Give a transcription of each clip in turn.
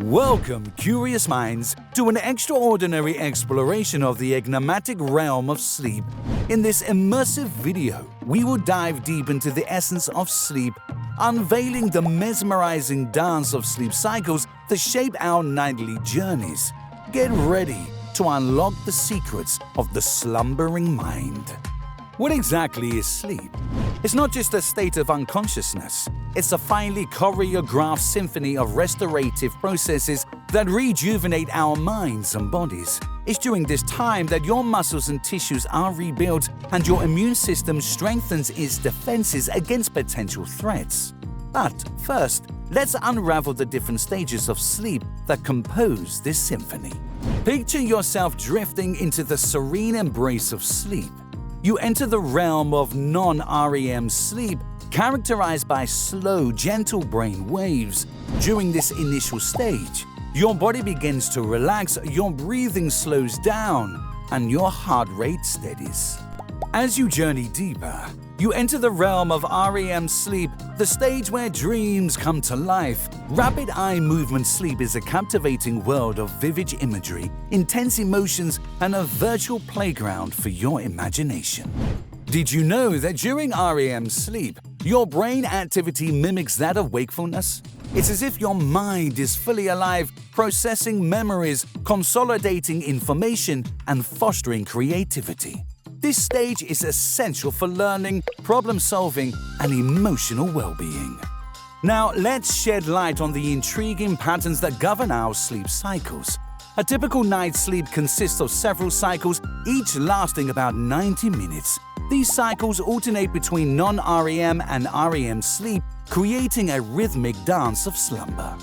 Welcome, curious minds, to an extraordinary exploration of the enigmatic realm of sleep. In this immersive video, we will dive deep into the essence of sleep, unveiling the mesmerizing dance of sleep cycles that shape our nightly journeys. Get ready to unlock the secrets of the slumbering mind. What exactly is sleep? It's not just a state of unconsciousness. It's a finely choreographed symphony of restorative processes that rejuvenate our minds and bodies. It's during this time that your muscles and tissues are rebuilt and your immune system strengthens its defenses against potential threats. But first, let's unravel the different stages of sleep that compose this symphony. Picture yourself drifting into the serene embrace of sleep. You enter the realm of non-REM sleep, characterized by slow, gentle brain waves. During this initial stage, your body begins to relax, your breathing slows down, and your heart rate steadies. As you journey deeper, you enter the realm of REM sleep, the stage where dreams come to life. Rapid eye movement sleep is a captivating world of vivid imagery, intense emotions, and a virtual playground for your imagination. Did you know that during REM sleep, your brain activity mimics that of wakefulness? It's as if your mind is fully alive, processing memories, consolidating information, and fostering creativity. This stage is essential for learning, problem-solving, and emotional well-being. Now, let's shed light on the intriguing patterns that govern our sleep cycles. A typical night's sleep consists of several cycles, each lasting about 90 minutes. These cycles alternate between non-REM and REM sleep, creating a rhythmic dance of slumber.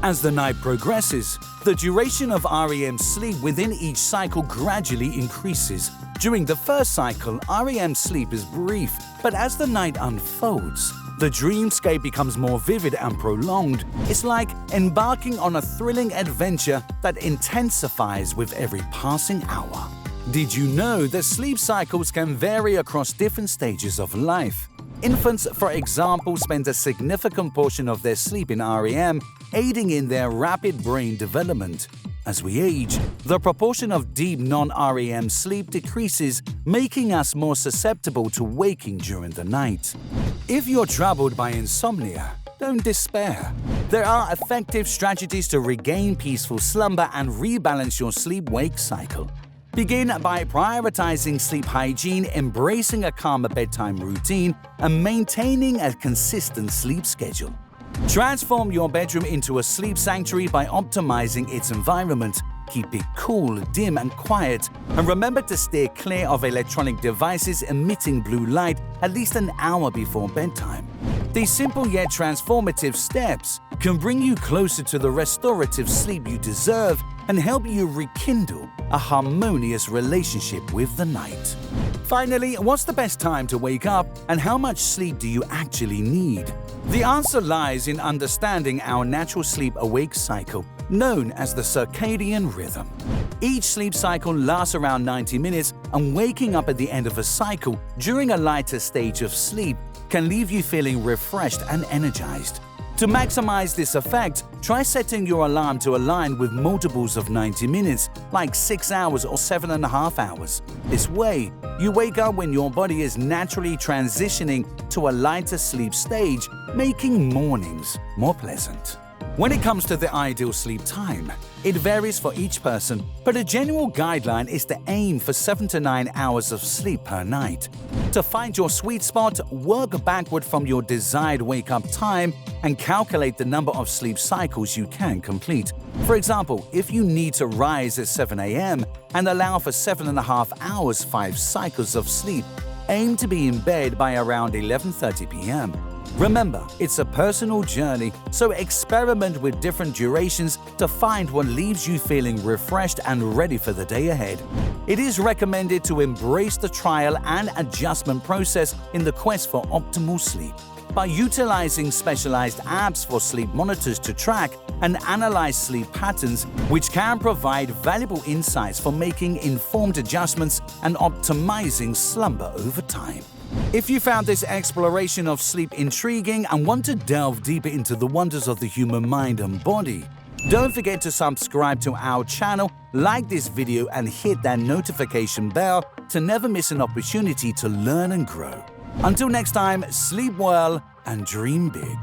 As the night progresses, the duration of REM sleep within each cycle gradually increases. During the first cycle, REM sleep is brief, but as the night unfolds, the dreamscape becomes more vivid and prolonged. It's like embarking on a thrilling adventure that intensifies with every passing hour. Did you know that sleep cycles can vary across different stages of life? Infants, for example, spend a significant portion of their sleep in REM, aiding in their rapid brain development. As we age, the proportion of deep non-REM sleep decreases, making us more susceptible to waking during the night. If you're troubled by insomnia, don't despair. There are effective strategies to regain peaceful slumber and rebalance your sleep-wake cycle. Begin by prioritizing sleep hygiene, embracing a calmer bedtime routine, and maintaining a consistent sleep schedule. Transform your bedroom into a sleep sanctuary by optimizing its environment. Keep it cool, dim, and quiet, and remember to steer clear of electronic devices emitting blue light at least an hour before bedtime. These simple yet transformative steps can bring you closer to the restorative sleep you deserve and help you rekindle a harmonious relationship with the night. Finally, what's the best time to wake up, and how much sleep do you actually need? The answer lies in understanding our natural sleep-awake cycle, known as the circadian rhythm. Each sleep cycle lasts around 90 minutes, and waking up at the end of a cycle during a lighter stage of sleep can leave you feeling refreshed and energized. To maximize this effect, try setting your alarm to align with multiples of 90 minutes, like 6 hours or 7.5 hours. This way, you wake up when your body is naturally transitioning to a lighter sleep stage, making mornings more pleasant. When it comes to the ideal sleep time, it varies for each person, but a general guideline is to aim for 7 to 9 hours of sleep per night. To find your sweet spot, work backward from your desired wake-up time and calculate the number of sleep cycles you can complete. For example, if you need to rise at 7 a.m. and allow for 7.5 hours, 5 cycles of sleep, aim to be in bed by around 11:30 p.m. Remember, it's a personal journey, so experiment with different durations to find what leaves you feeling refreshed and ready for the day ahead. It is recommended to embrace the trial and adjustment process in the quest for optimal sleep. By utilizing specialized apps for sleep monitors to track and analyze sleep patterns, which can provide valuable insights for making informed adjustments and optimizing slumber over time. If you found this exploration of sleep intriguing and want to delve deeper into the wonders of the human mind and body, Don't forget to subscribe to our channel, like this video, and hit that notification bell to never miss an opportunity to learn and grow. Until next time, sleep well and dream big.